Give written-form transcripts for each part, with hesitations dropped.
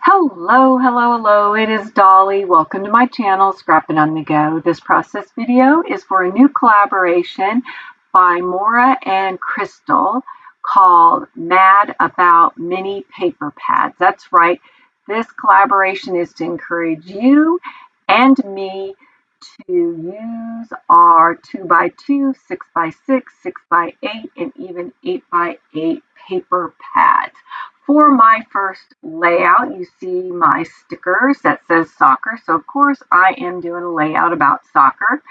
Hello, it is Dolly. Welcome to my channel, Scrappin' on the Go. This process video is for a new collaboration by Maura and Crystal called Mad About Mini Paper Pads. That's right, this collaboration is to encourage you and me to use our 2x2, 6x6, 6x8, and even 8x8 paper pads. For my first layout, you see my stickers that says soccer. So of course I am doing a layout about soccer,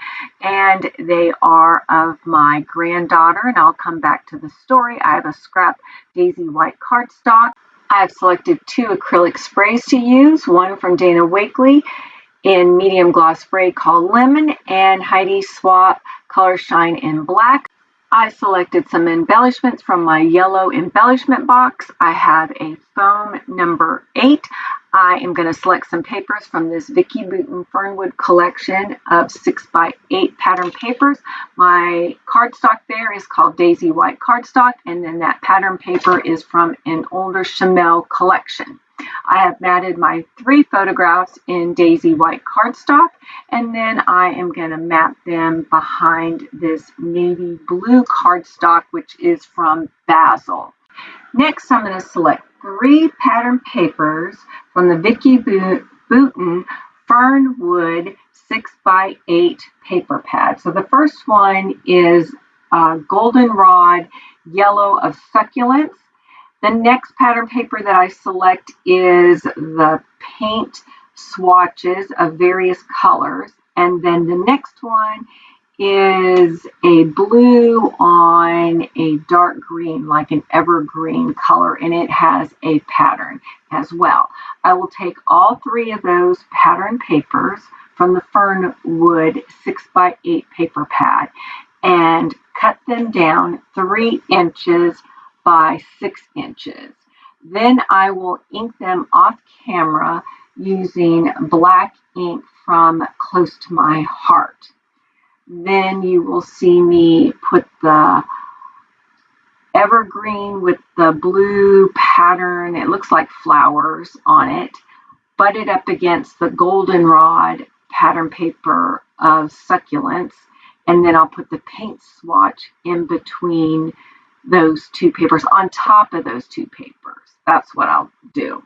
and they are of my granddaughter, and I'll come back to the story. I have a scrap daisy white cardstock. I've selected 2 acrylic sprays to use, one from Dana Wakley in medium gloss spray called Lemon, and Heidi Swapp Color Shine in Black. I selected some embellishments from my yellow embellishment box. I have a foam number 8. I am going to select some papers from this Vicki Boutin Fernwood collection of 6x8 pattern papers. My cardstock there is called Daisy White Cardstock, and then that pattern paper is from an older Chamel collection. I have matted my 3 photographs in Daisy White cardstock, and then I am going to map them behind this navy blue cardstock, which is from Basil. Next, I'm going to select 3 pattern papers from the Vicki Boutin Fernwood 6x8 paper pad. So the first one is Goldenrod Yellow of Succulents. The next pattern paper that I select is the paint swatches of various colors. And then the next one is a blue on a dark green, like an evergreen color, and it has a pattern as well. I will take all 3 of those pattern papers from the Fernwood 6x8 paper pad and cut them down 3 inches by 6 inches. Then I will ink them off camera using black ink from Close to My Heart. Then you will see me put the evergreen with the blue pattern, it looks like flowers on it, butt it up against the goldenrod pattern paper of succulents, and then I'll put the paint swatch in between those 2 papers, on top of those 2 papers. That's what I'll do.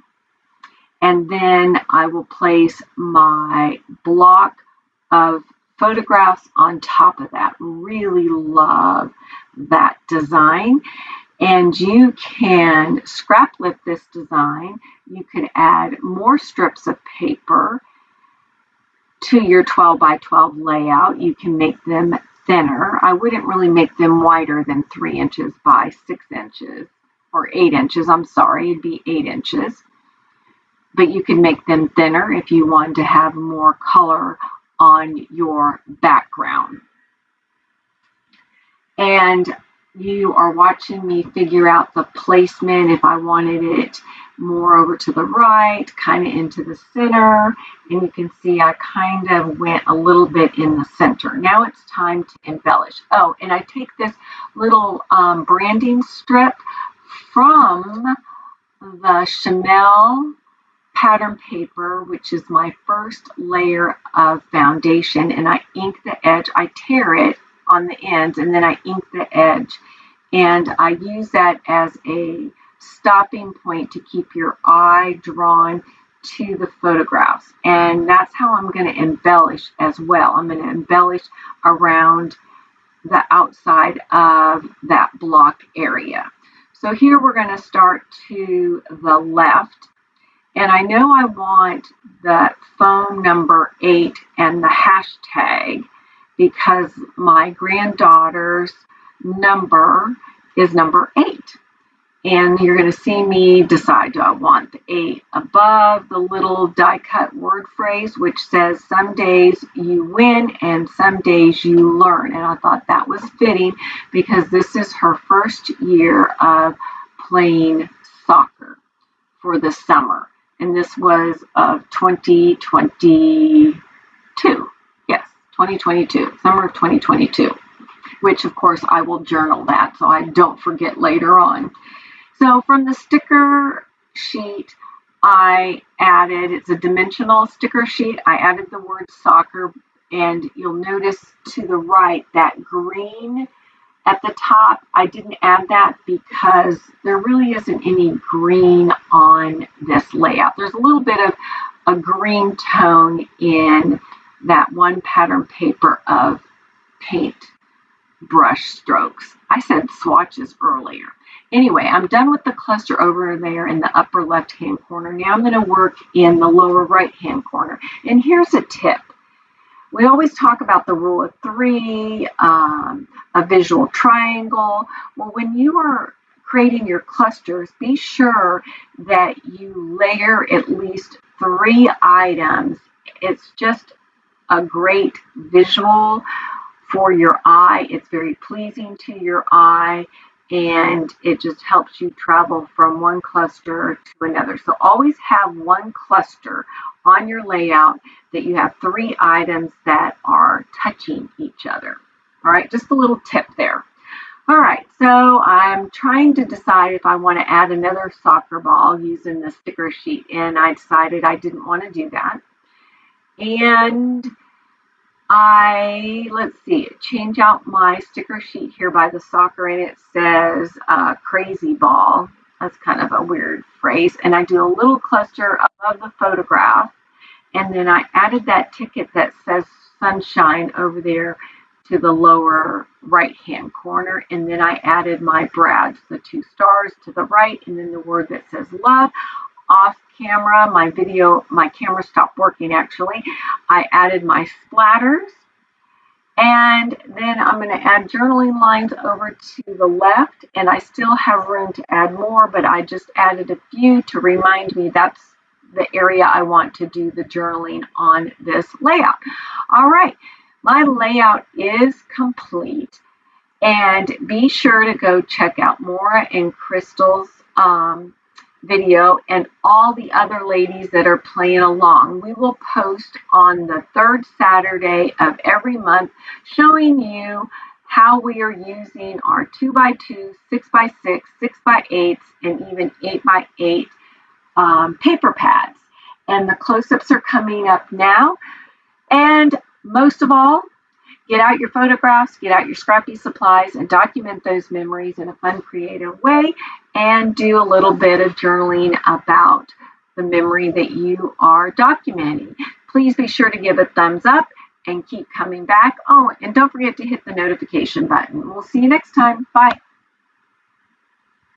And then I will place my block of photographs on top of that. Really love that design. And you can scrap lip this design. You could add more strips of paper to your 12x12 layout. You can make them thinner. I wouldn't really make them wider than 3 inches by 6 inches, or 8 inches, I'm sorry, it'd be 8 inches. But you can make them thinner if you want to have more color on your background. And you are watching me figure out the placement, if I wanted it more over to the right, kind of into the center, and you can see I kind of went a little bit in the center. Now it's time to embellish. Oh, and I take this little branding strip from the Chamel pattern paper, which is my first layer of foundation, and I ink the edge. I tear it on the ends, and then I ink the edge, and I use that as a stopping point to keep your eye drawn to the photographs. And that's how I'm going to embellish as well. I'm going to embellish around the outside of that block area. So here we're going to start to the left, and I know I want the foam number 8 and the hashtag because my granddaughter's number is number 8. And you're going to see me decide, do I want the 8 above the little die cut word phrase, which says, some days you win and some days you learn. And I thought that was fitting because this is her first year of playing soccer for the summer. And this was of 2022. Yes, 2022, summer of 2022, which of course I will journal that so I don't forget later on. So from the sticker sheet, I added, it's a dimensional sticker sheet. I added the word soccer, and you'll notice to the right that green at the top. I didn't add that because there really isn't any green on this layout. There's a little bit of a green tone in that one pattern paper of paint brush strokes. I said swatches earlier. Anyway, I'm done with the cluster over there in the upper left-hand corner. Now I'm going to work in the lower right-hand corner. And here's a tip. We always talk about the rule of three, a visual triangle. Well, when you are creating your clusters, be sure that you layer at least 3 items. It's just a great visual for your eye. It's very pleasing to your eye, and it just helps you travel from one cluster to another. So always have one cluster on your layout that you have 3 items that are touching each other. All right, just a little tip there. All right, so I'm trying to decide if I want to add another soccer ball using the sticker sheet, and I decided I didn't want to do that. And let's see, change out my sticker sheet here by the soccer, and it says crazy ball. That's kind of a weird phrase. And I do a little cluster above the photograph, and then I added that ticket that says sunshine over there to the lower right-hand corner, and then I added my brads, the 2 stars to the right, and then the word that says love. Off camera, my camera stopped working actually. I added my splatters, and then I'm going to add journaling lines over to the left, and I still have room to add more, but I just added a few to remind me that's the area I want to do the journaling on this layout. All right, my layout is complete, and be sure to go check out Maura and Crystal's video and all the other ladies that are playing along. We will post on the 3rd Saturday of every month showing you how we are using our 2x2, 6x6, 6x8s, and even 8x8 paper pads. And the close-ups are coming up now. And most of all, get out your photographs, get out your scrappy supplies, and document those memories in a fun, creative way, and do a little bit of journaling about the memory that you are documenting. Please be sure to give a thumbs up and keep coming back. Oh, and don't forget to hit the notification button. We'll see you next time. Bye.